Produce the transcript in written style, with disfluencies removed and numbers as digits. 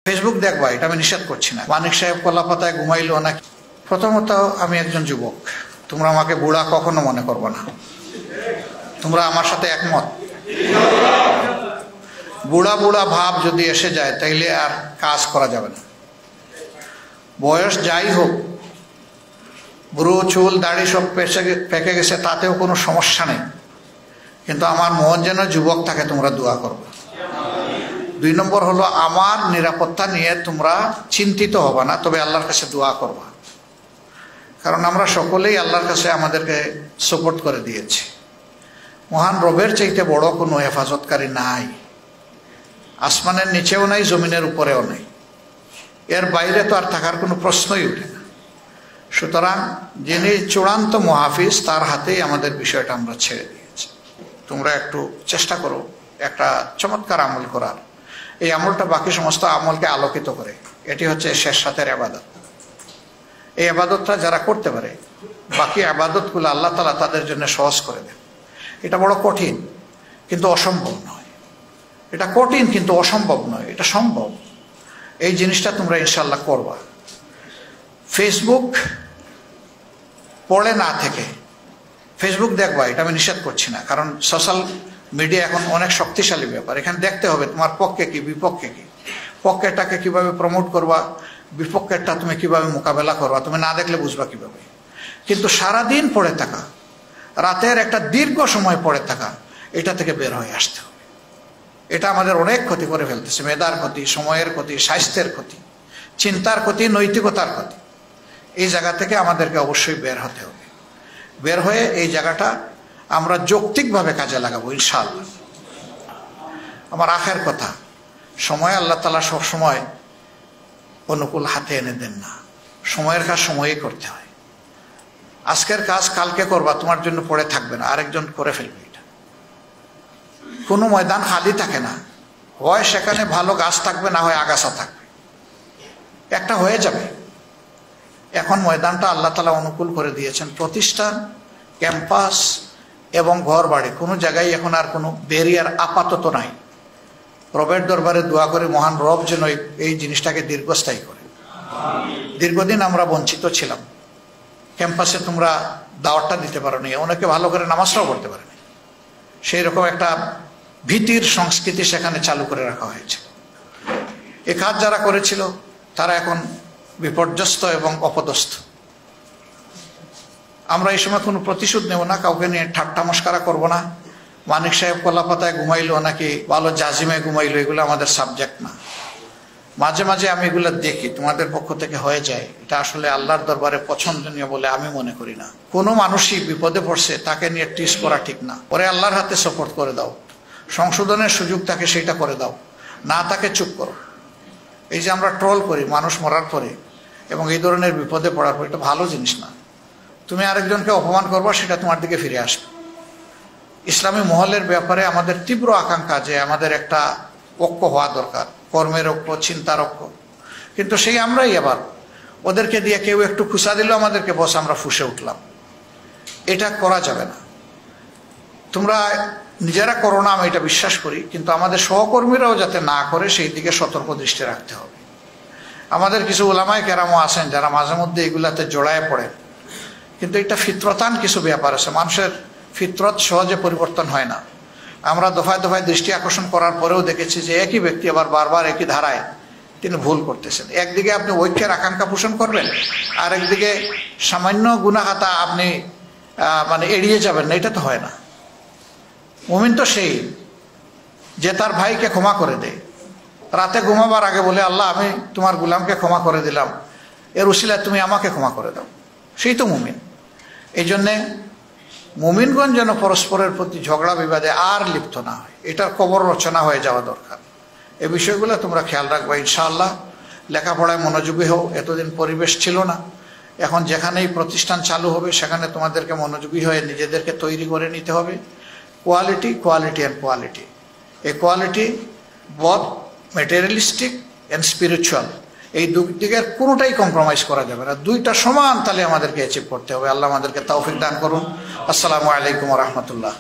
Facebook দেখবা, এটা আমি নিষেধ করছি না। মানিক সাহেব কলাপাতায় ঘুমাইলো নাকি? প্রথমত আমি একজন যুবক, তোমরা আমাকে বুড়া কখনো মনে করবো না। তোমরা আমার সাথে একমত? বুড়া বুড়া ভাব যদি এসে যায় তাইলে আর কাজ করা যাবে না। বয়স যাই হোক, বুড়ো চুল দাড়ি সব পেকে গেছে, তাতেও কোনো সমস্যা নেই, কিন্তু আমার মন যেন যুবক থাকে, তোমরা দোয়া করবে। 2 নম্বর হলো, আমার নিরাপত্তা নিয়ে তোমরা চিন্তিত হবে না, তবে আল্লাহর কাছে দোয়া করবা। কারণ আমরা সকলেই আল্লাহর কাছে আমাদেরকে সাপোর্ট করে দিয়েছি। মহান রবের চাইতে বড় কোনো হেফাজতকারী নাই, আসমানের নিচেও নাই, জমিনের উপরেও নাই। এর বাইরে তো আর থাকার কোনো প্রশ্নই উঠে না। সুতরাং যিনি চূড়ান্ত মুহাফিজ, তার হাতেই আমাদের বিষয়টা আমরা ছেড়ে দিয়েছি। তোমরা একটু চেষ্টা করো একটা চমৎকার আমল করার। এই আমলটা বাকি সমস্ত আমলকে আলোকিত করে। এটি হচ্ছে শেষ রাতের ইবাদত। এই ইবাদতটা যারা করতে পারে, বাকি ইবাদতগুলো আল্লাহ তাআলা তাদের জন্য সহজ করে দেন। এটা বড় কঠিন, কিন্তু অসম্ভব নয়। এটা কঠিন কিন্তু অসম্ভব নয়, এটা সম্ভব। এই জিনিসটা তোমরা ইনশাআল্লাহ করবা। ফেসবুক পড়ে না থেকে ফেসবুক দেখবা, এটা আমি নিষেধ করছি না। কারণ সোশ্যাল মিডিয়া এখন অনেক শক্তিশালী ব্যাপার। এখানে দেখতে হবে তোমার পক্ষে কি বিপক্ষে কি, পক্ষেরটাকে কিভাবে প্রমোট করবা, বিপক্ষেরটা তুমি কিভাবে মোকাবেলা করবা, তুমি না দেখলে বুঝবা কিভাবে। কিন্তু সারাদিন পড়ে থাকা, রাতের একটা দীর্ঘ সময় পড়ে থাকা, এটা থেকে বের হয়ে আসতে হবে। এটা আমাদের অনেক ক্ষতি করে ফেলতেছে। মেধার ক্ষতি, সময়ের ক্ষতি, স্বাস্থ্যের ক্ষতি, চিন্তার ক্ষতি, নৈতিকতার ক্ষতি। এই জায়গা থেকে আমাদেরকে অবশ্যই বের হতে হবে। বের হয়ে এই জায়গাটা আমরা যৌক্তিকভাবে কাজে লাগাবো ইনশাআল্লাহ। আমার আখের কথা, সময় আল্লাহ তাআলা সবসময় অনুকূল হাতে এনে দেন না। সময়ের কাজ সময়েই করতে হয়। আজকের কাজ কালকে করবা, তোমার জন্য পড়ে থাকবে না, আরেকজন করে ফেলবে। এটা কোনো ময়দান খালি থাকে না, হয় সেখানে ভালো গাছ থাকবে, না হয় আগাছা থাকবে, একটা হয়ে যাবে। এখন ময়দানটা আল্লাহ তাআলা অনুকূল করে দিয়েছেন। প্রতিষ্ঠান, ক্যাম্পাস এবং ঘর বাড়ি, কোনো জায়গায় এখন আর কোনো ব্যারিয়ার আপাতত নাই। রবের দরবারে দোয়া করে মহান রব যেন এই জিনিসটাকে দীর্ঘস্থায়ী করে। দীর্ঘদিন আমরা বঞ্চিত ছিলাম। ক্যাম্পাসে তোমরা দাওয়াতটা দিতে পারো নি, অনেকে ভালো করে নামাজটাও পড়তে পারেনি। সেই রকম একটা ভীতির সংস্কৃতি সেখানে চালু করে রাখা হয়েছে। এ কাজ যারা করেছিল তারা এখন বিপর্যস্ত এবং অপদস্থ। আমরা এই সময় কোনো প্রতিশোধ নেব না, কাউকে নিয়ে ঠাট্টা মস্করা করবো না। মানিক সাহেব কলাপাতায় ঘুমাইলো নাকি ভালো জাজিমে ঘুমাইলো, এগুলো আমাদের সাবজেক্ট না। মাঝে মাঝে আমি এগুলো দেখি, তোমাদের পক্ষ থেকে হয়ে যায়, এটা আসলে আল্লাহর দরবারে পছন্দনীয় বলে আমি মনে করি না। কোনো মানুষই বিপদে পড়ছে, তাকে নিয়ে টিস করা ঠিক না। পরে আল্লাহর হাতে সাপোর্ট করে দাও, সংশোধনের সুযোগ তাকে সেটা করে দাও, না তাকে চুপ করো। এই যে আমরা ট্রল করি মানুষ মরার পরে এবং এই ধরনের বিপদে পড়ার পরে, এটা ভালো জিনিস না। তুমি আরেকজনকে অপমান করবা, সেটা তোমার দিকে ফিরে আসবে। ইসলামী মহলের ব্যাপারে আমাদের তীব্র আকাঙ্ক্ষা যে আমাদের একটা ঐক্য হওয়া দরকার, কর্মের ঐক্য, চিন্তার ঐক্য। কিন্তু সেই আমরাই আবার ওদেরকে দিয়ে কেউ একটু খুশা দিল আমাদেরকে, বস আমরা ফুঁসে উঠলাম। এটা করা যাবে না। তোমরা নিজেরা করো না, আমি এটা বিশ্বাস করি, কিন্তু আমাদের সহকর্মীরাও যাতে না করে সেই দিকে সতর্ক দৃষ্টি রাখতে হবে। আমাদের কিছু ওলামায়ে কেরামও আছেন যারা মাঝে মধ্যে এগুলাতে জড়ায় পড়ে, কিন্তু এটা ফিতরতান কিছু ব্যাপার আছে। মানুষের ফিতরত সহজে পরিবর্তন হয় না। আমরা দফায় দফায় দৃষ্টি আকর্ষণ করার পরেও দেখেছি যে একই ব্যক্তি আবার বারবার একই ধারায় তিনি ভুল করতেছেন। একদিকে আপনি ঐক্যের আকাঙ্ক্ষা পোষণ করবেন, আর একদিকে সামান্য গুনাহাতা আপনি মানে এড়িয়ে যাবেন না, এটা তো হয় না। মুমিন তো সেই যে তার ভাইকে ক্ষমা করে দেয়, রাতে ঘুমাবার আগে বলে, আল্লাহ আমি তোমার গোলামকে ক্ষমা করে দিলাম, এর উসিলায় তুমি আমাকে ক্ষমা করে দাও। সেই তো মুমিন। এই জন্যে মুমিনগণ যেন পরস্পরের প্রতি ঝগড়া বিবাদে আর লিপ্ত না হয়, এটার কবর রচনা হয়ে যাওয়া দরকার। এই বিষয়গুলো তোমরা খেয়াল রাখবা ইনশাআল্লাহ। লেখাপড়ায় মনোযোগী হও। এতদিন পরিবেশ ছিল না, এখন যেখানেই প্রতিষ্ঠান চালু হবে সেখানে তোমাদেরকে মনোযোগী হয়ে নিজেদেরকে তৈরি করে নিতে হবে। Quality, quality and quality. এই quality both materialistic and spiritual, এই দুই দিকের কোনোটাই কম্প্রোমাইজ করা যাবে না। দুইটা সমান তাহলে আমাদেরকে অ্যাচিভ করতে হবে। আল্লাহ আমাদেরকে তৌফিক দান করুন। আসসালামু আলাইকুম ওয়া রাহমাতুল্লাহ।